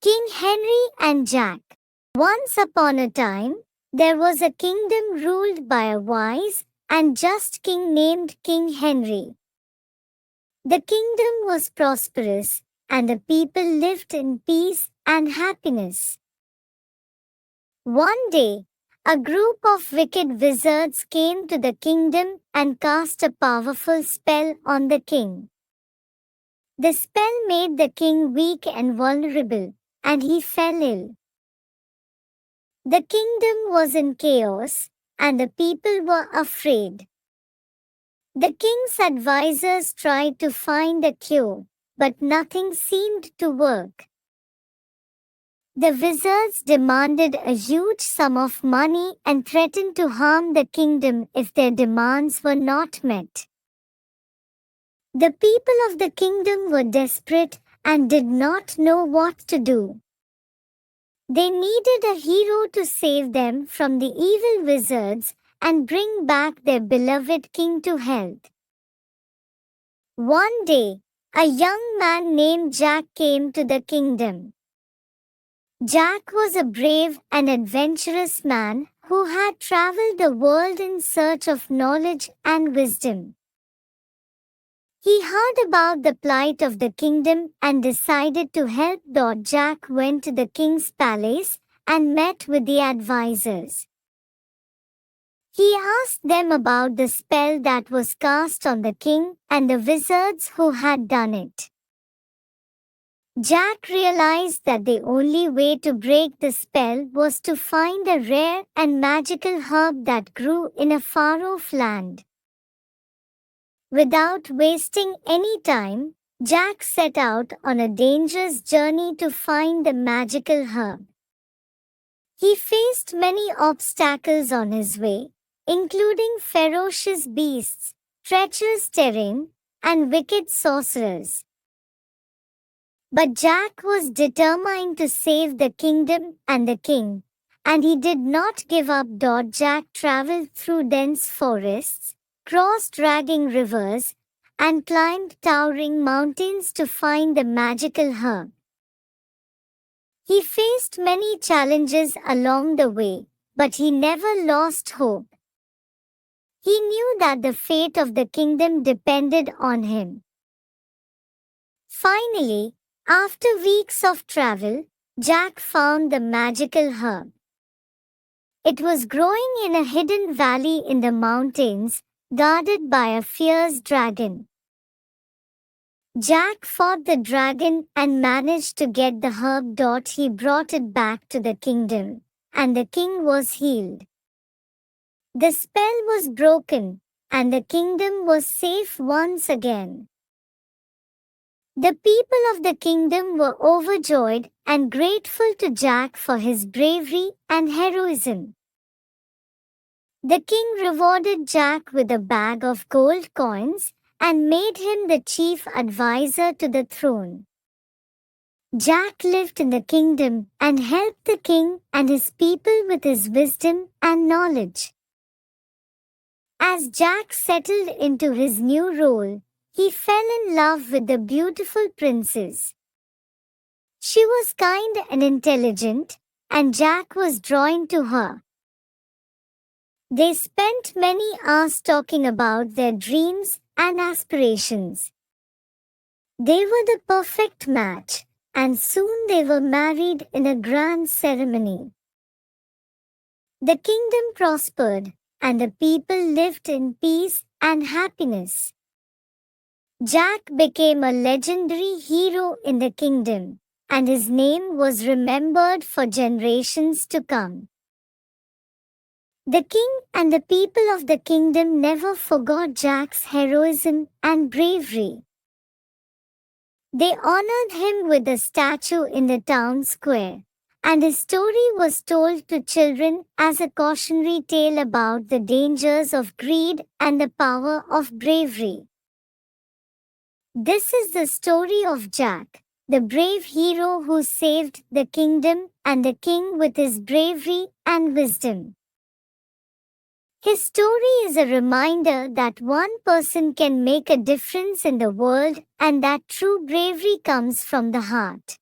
King Henry and Jack. Once upon a time, there was a kingdom ruled by a wise and just king named King Henry. The kingdom was prosperous, and the people lived in peace and happiness. One day, a group of wicked wizards came to the kingdom and cast a powerful spell on the king. The spell made the king weak and vulnerable, and he fell ill. The kingdom was in chaos, and the people were afraid. The king's advisors tried to find a cure, but nothing seemed to work. The wizards demanded a huge sum of money and threatened to harm the kingdom if their demands were not met. The people of the kingdom were desperate and did not know what to do. They needed a hero to save them from the evil wizards and bring back their beloved king to health. One day, a young man named Jack came to the kingdom. Jack was a brave and adventurous man who had traveled the world in search of knowledge and wisdom. He heard about the plight of the kingdom and decided to help. Jack went to the king's palace and met with the advisors. He asked them about the spell that was cast on the king and the wizards who had done it. Jack realized that the only way to break the spell was to find a rare and magical herb that grew in a far-off land. Without wasting any time, Jack set out on a dangerous journey to find the magical herb. He faced many obstacles on his way, including ferocious beasts, treacherous terrain, and wicked sorcerers. But Jack was determined to save the kingdom and the king, and he did not give up. Jack traveled through dense forests, crossed dragging rivers, and climbed towering mountains to find the magical herb. He faced many challenges along the way, but he never lost hope. He knew that the fate of the kingdom depended on him. Finally, after weeks of travel, Jack found the magical herb. It was growing in a hidden valley in the mountains, guarded by a fierce dragon. Jack fought the dragon and managed to get the herb. He brought it back to the kingdom, and the king was healed. The spell was broken, and the kingdom was safe once again. The people of the kingdom were overjoyed and grateful to Jack for his bravery and heroism. The king rewarded Jack with a bag of gold coins and made him the chief advisor to the throne. Jack lived in the kingdom and helped the king and his people with his wisdom and knowledge. As Jack settled into his new role, he fell in love with the beautiful princess. She was kind and intelligent, and Jack was drawn to her. They spent many hours talking about their dreams and aspirations. They were the perfect match, and soon they were married in a grand ceremony. The kingdom prospered, and the people lived in peace and happiness. Jack became a legendary hero in the kingdom, and his name was remembered for generations to come. The king and the people of the kingdom never forgot Jack's heroism and bravery. They honored him with a statue in the town square, and his story was told to children as a cautionary tale about the dangers of greed and the power of bravery. This is the story of Jack, the brave hero who saved the kingdom and the king with his bravery and wisdom. His story is a reminder that one person can make a difference in the world and that true bravery comes from the heart.